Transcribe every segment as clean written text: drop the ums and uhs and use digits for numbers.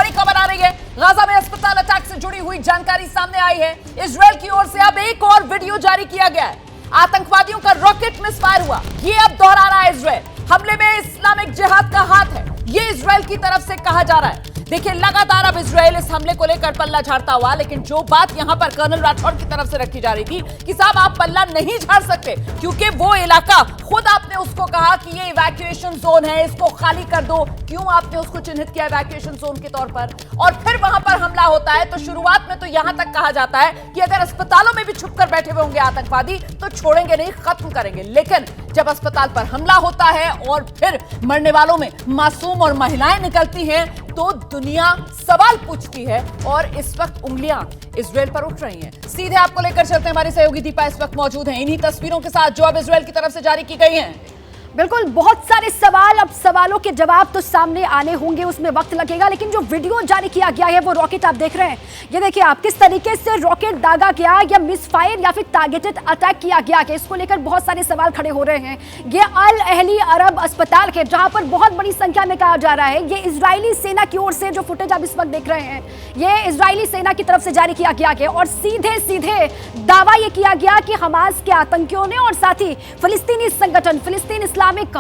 बड़ी खबर आ रही है। गाजा में अस्पताल अटैक से जुड़ी हुई जानकारी सामने आई है। इजरायल की ओर से अब एक और वीडियो जारी किया गया है। आतंकवादियों का रॉकेट मिसफायर हुआ, ये अब दोहरा रहा है इजरायल। हमले में इस्लामिक जिहाद का हाथ है, ये इजरायल की तरफ से कहा जा रहा है। देखिए, लगातार अब इजरायल इस हमले को लेकर पल्ला झाड़ता हुआ, लेकिन जो बात यहां पर कर्नल राठौड़ की तरफ से रखी जा रही थी कि साहब आप पल्ला नहीं झाड़ सकते क्योंकि वो इलाका खुद आपने उसको कहा कि ये इवैक्यूएशन जोन है, इसको खाली कर दो। क्यों आपने उसको चिन्हित किया इवैक्यूएशन जोन के तौर पर? और फिर वहां पर हमला होता है तो शुरुआत में तो यहां तक कहा जाता है कि अगर अस्पतालों में भी छुपकर बैठे हुए होंगे आतंकवादी तो छोड़ेंगे नहीं, खत्म करेंगे। लेकिन जब अस्पताल पर हमला होता है और फिर मरने वालों में मासूम और महिलाएं निकलती हैं तो दुनिया सवाल पूछती है और इस वक्त उंगलियां इजरायल पर उठ रही हैं। सीधे आपको लेकर चलते हैं, हमारी सहयोगी दीपा इस वक्त मौजूद हैं इन्हीं तस्वीरों के साथ जो अब इजरायल की तरफ से जारी की गई हैं। बिल्कुल, बहुत सारे सवाल, अब सवालों के जवाब तो सामने आने होंगे, उसमें वक्त लगेगा। लेकिन जो वीडियो जारी किया गया है वो रॉकेट आप देख रहे हैं, ये देखिए आप किस तरीके से रॉकेट दागा गया या मिसफायर या फिर टारगेटेड अटैक किया गया है, इसको लेकर बहुत सारे सवाल खड़े हो रहे हैं। ये अल अहली अरब अस्पताल है जहां पर बहुत बड़ी संख्या में कहा जा रहा है, ये इजरायली सेना की ओर से जो फुटेज आप इस वक्त देख रहे हैं ये इजरायली सेना की तरफ से जारी किया गया है और सीधे सीधे दावा ये किया गया कि हमास के आतंकियों ने और साथ ही फिलिस्तीनी संगठन फिलिस्तीन इस्लामिक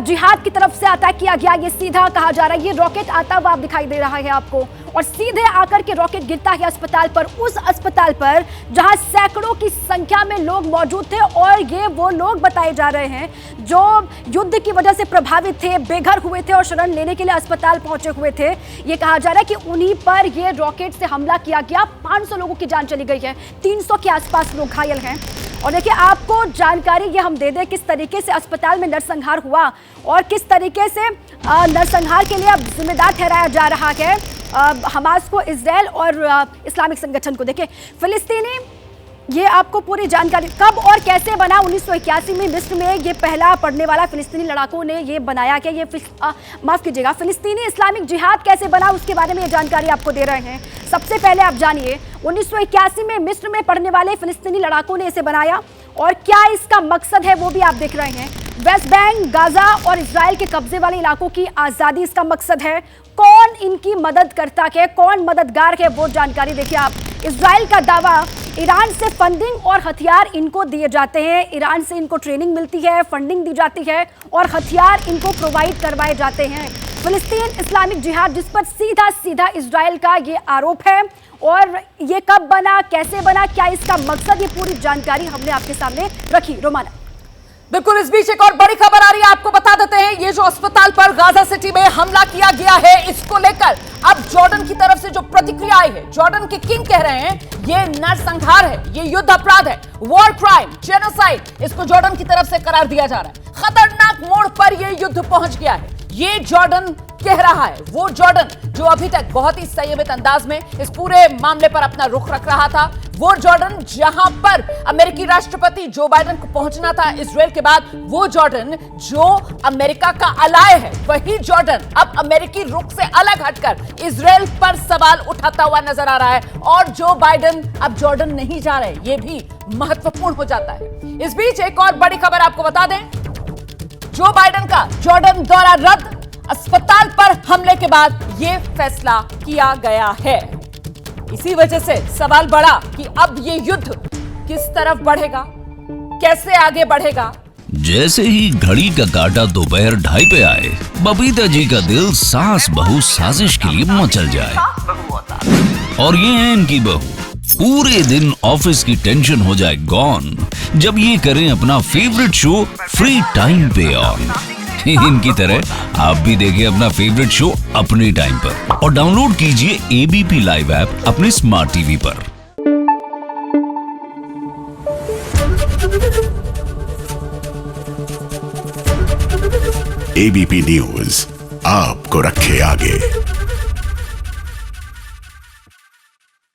जिहाद की तरफ से अटैक किया गया। ये सीधा कहा जा रहा है, ये रॉकेट आता हुआ दिखाई दे रहा है आपको और सीधे आकर के रॉकेट गिरता है अस्पताल पर, उस अस्पताल पर जहां सैकड़ों की संख्या में लोग मौजूद थे और ये वो लोग बताए जा रहे हैं जो युद्ध की वजह से प्रभावित थे, बेघर हुए थे और शरण लेने के लिए अस्पताल पहुंचे हुए थे। ये कहा जा रहा है कि उन्हीं पर ये रॉकेट से हमला किया गया। 500 लोगों की जान चली गई है, 300 के आसपास लोग घायल हैं। और देखिए, आपको जानकारी ये हम दे दें किस तरीके से अस्पताल में नरसंहार हुआ और किस तरीके से नरसंहार के लिए अब जिम्मेदार ठहराया जा रहा है हमास को, इजरायल और इस्लामिक संगठन को। देखिए, फिलिस्तीनी, ये आपको पूरी जानकारी कब और कैसे बना। 1981 में मिस्र में ये पहला पढ़ने वाला फिलिस्तीनी लड़ाकों ने ये बनाया कि ये माफ कीजिएगा फिलिस्तीनी इस्लामिक जिहाद कैसे बना, उसके बारे में ये जानकारी आपको दे रहे हैं। सबसे पहले आप जानिए, 1981 में मिस्र में पढ़ने वाले फिलिस्तीनी लड़ाकों ने इसे बनाया और क्या इसका मकसद है वो भी आप देख रहे हैं। वेस्ट बैंक, गाजा और इजराइल के कब्जे वाले इलाकों की आज़ादी इसका मकसद है। कौन इनकी मदद करता है, कौन मददगार है, वो जानकारी देखिए आप। इजराइल का दावा, ईरान से फंडिंग और हथियार इनको दिए जाते हैं, ईरान से इनको ट्रेनिंग मिलती है, फंडिंग दी जाती है और हथियार इनको प्रोवाइड करवाए जाते हैं। फिलिस्तीन इस्लामिक जिहाद जिस पर सीधा सीधा इजराइल का ये आरोप है और ये कब बना, कैसे बना, क्या इसका मकसद, ये पूरी जानकारी हमने आपके सामने रखी। रोमाना, बिल्कुल, इस बीच एक और बड़ी खबर आ रही है, आपको बता देते हैं। ये जो अस्पताल पर गाजा सिटी में हमला किया गया है, इसको लेकर अब जॉर्डन की तरफ से जो प्रतिक्रिया आई है, जॉर्डन के किंग कह रहे हैं ये नरसंहार है, ये युद्ध अपराध है, वॉर क्राइम, जेनोसाइड, इसको जॉर्डन की तरफ से करार दिया जा रहा है। खतरनाक मोड़ पर यह युद्ध पहुंच गया है, ये जॉर्डन कह रहा है। वो जॉर्डन जो अभी तक बहुत ही संयमित अंदाज में इस पूरे मामले पर अपना रुख रख रहा था, वो जॉर्डन जहां पर अमेरिकी राष्ट्रपति जो बाइडेन को पहुंचना था इजरायल के बाद, वो जॉर्डन जो अमेरिका का अलाय है, वही जॉर्डन अब अमेरिकी रुख से अलग हटकर इजरायल पर सवाल उठाता हुआ नजर आ रहा है और जो बाइडेन अब जॉर्डन नहीं जा रहे, ये भी महत्वपूर्ण हो जाता है। इस बीच एक और बड़ी खबर आपको बता दें, जो बाइडेन का जॉर्डन दौरा रद्द, अस्पताल पर हमले के बाद यह फैसला किया गया है। इसी वजह से सवाल बढ़ा कि अब ये युद्ध किस तरफ बढ़ेगा, कैसे आगे बढ़ेगा। जैसे ही घड़ी का काटा दोपहर 2:30 पे आए, बबीता जी का दिल सास बहू साजिश के लिए मचल जाए। और ये है इनकी बहू, पूरे दिन ऑफिस की टेंशन हो जाए गॉन जब ये करें अपना फेवरेट शो फ्री टाइम पे ऑन। इनकी तरह आप भी देखिए अपना फेवरेट शो अपने टाइम पर और डाउनलोड कीजिए एबीपी लाइव ऐप अपने स्मार्ट टीवी पर। एबीपी न्यूज आपको रखे आगे।